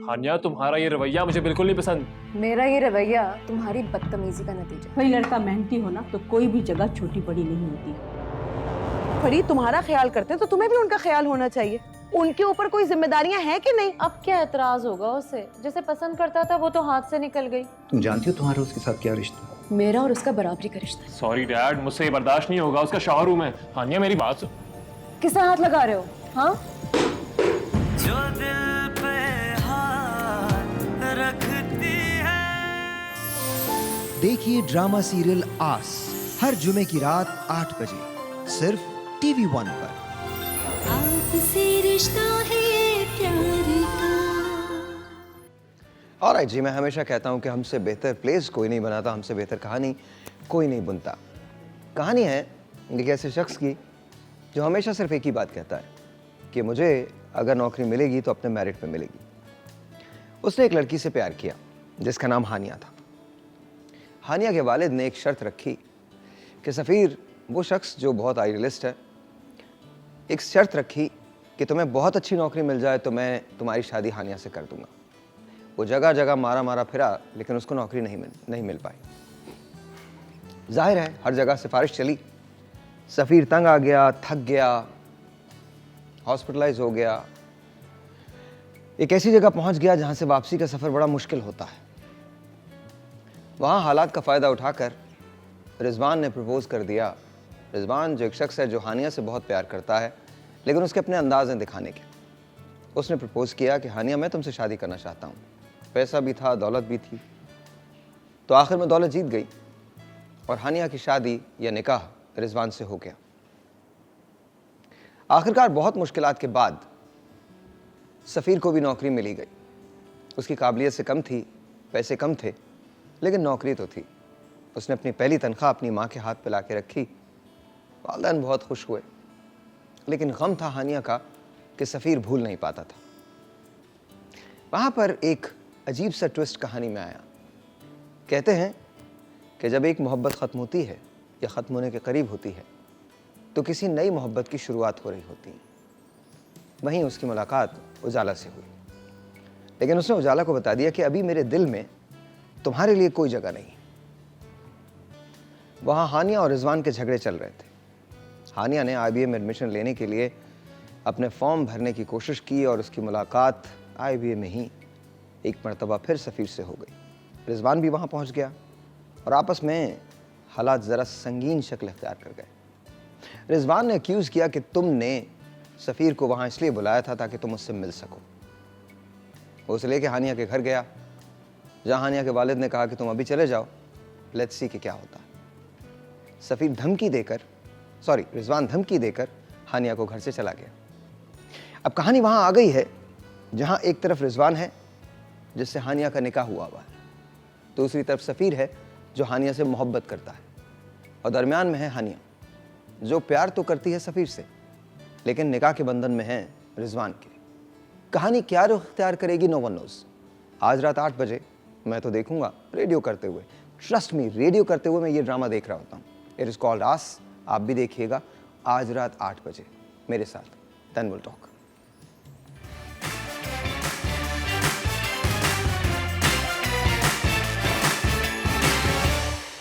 हानिया, तुम्हारा ये रवैया मुझे बिल्कुल नहीं पसंद। मेरा ये रवैया तुम्हारी बदतमीजी का नतीजा। भाई लड़का मेहनती हो ना तो कोई भी जगह छोटी बड़ी नहीं होती। फरीद तुम्हारा ख्याल करते हैं तो तुम्हें भी उनका ख्याल होना चाहिए। उनके ऊपर कोई जिम्मेदारियां हैं कि नहीं? अब क्या एतराज होगा उसे? जैसे पसंद करता था वो तो हाथ से निकल गई। तुम जानती हो तुम्हारा उसके साथ क्या रिश्ता? मेरा और उसका बराबरी का रिश्ता है। सॉरी डैड, मुझसे ये बर्दाश्त नहीं होगा। उसका शौहर हूं मैं। हानिया मेरी बात सुन। किसे हाथ लगा रहे हो? हाँ, जो दिल पे हाथ रखती है। देखिए ड्रामा सीरियल आस हर जुमे की रात 8 बजे सिर्फ TV1 पर। आपसे रिश्ता है प्यार का। ऑलराइट जी, मैं हमेशा कहता हूं कि हमसे बेहतर प्लेस कोई नहीं बनाता, हमसे बेहतर कहानी कोई नहीं बुनता। कहानी है एक ऐसे शख्स की जो हमेशा सिर्फ एक ही बात कहता है कि मुझे अगर नौकरी मिलेगी तो अपने मेरिट पे मिलेगी। उसने एक लड़की से प्यार किया जिसका नाम हानिया था। हानिया के वालिद ने एक शर्त रखी कि सफ़ीर, वो शख्स जो बहुत आइडियलिस्ट है, एक शर्त रखी कि तुम्हें बहुत अच्छी नौकरी मिल जाए तो मैं तुम्हारी शादी हानिया से कर दूंगा। वो जगह जगह मारा मारा फिरा लेकिन उसको नौकरी नहीं मिल पाई। जाहिर है हर जगह सिफारिश चली। सफ़ीर तंग आ गया, थक गया, हॉस्पिटलाइज हो गया, एक ऐसी जगह पहुंच गया जहां से वापसी का सफ़र बड़ा मुश्किल होता है। वहां हालात का फ़ायदा उठाकर रिजवान ने प्रपोज कर दिया। रिजवान जो एक शख्स है जो हानिया से बहुत प्यार करता है लेकिन उसके अपने अंदाज हैं दिखाने के। उसने प्रपोज किया कि हानिया, मैं तुमसे शादी करना चाहता हूँ। पैसा भी था, दौलत भी थी। तो आखिर में दौलत जीत गई और हानिया की शादी या निकाह रिजवान से हो गया। आखिरकार बहुत मुश्किलात के बाद सफ़ीर को भी नौकरी मिली गई। उसकी काबिलियत से कम थी, पैसे कम थे, लेकिन नौकरी तो थी। उसने अपनी पहली तनख्वाह अपनी माँ के हाथ पे ला के रखी। वालिदैन बहुत खुश हुए, लेकिन गम था हानिया का कि सफ़ीर भूल नहीं पाता था। वहाँ पर एक अजीब सा ट्विस्ट कहानी में आया। कहते हैं कि जब एक मोहब्बत ख़त्म होती है या ख़त्म होने के करीब होती है तो किसी नई मोहब्बत की शुरुआत हो रही होती है। वहीं उसकी मुलाकात उजाला से हुई, लेकिन उसने उजाला को बता दिया कि अभी मेरे दिल में तुम्हारे लिए कोई जगह नहीं। वहाँ हानिया और रिजवान के झगड़े चल रहे थे। हानिया ने IBA में एडमिशन लेने के लिए अपने फॉर्म भरने की कोशिश की और उसकी मुलाकात IBA में ही एक मरतबा फिर सफ़ीर से हो गई। रिजवान भी वहाँ पहुँच गया और आपस में हालात ज़रा संगीन शक्ल इख्तियार कर गए। रिजवान ने एक्यूज़ किया कि तुमने सफ़ीर को वहाँ इसलिए बुलाया था ताकि तुम उससे मिल सको। वो उसे लेके हानिया के घर गया, जहाँ हानिया के वालिद ने कहा कि तुम अभी चले जाओ, लेट्स सी कि क्या होता है। रिजवान धमकी देकर हानिया को घर से चला गया। अब कहानी वहाँ आ गई है जहाँ एक तरफ रिजवान है जिससे हानिया का निकाह हुआ है, दूसरी तरफ सफ़ीर है जो हानिया से मोहब्बत करता है, और दरमियान में है हानिया जो प्यार तो करती है सफ़ीर से लेकिन निकाह के बंधन में है रिजवान के। कहानी क्या रुख इख्तियार करेगी, नो वन नोज़। आज रात 8 बजे मैं तो देखूंगा रेडियो करते हुए। ट्रस्ट मी, रेडियो करते हुए मैं ये ड्रामा देख रहा होता हूँ। इट इज़ कॉल्ड आस। आप भी देखिएगा आज रात 8 बजे मेरे साथ। Then will talk.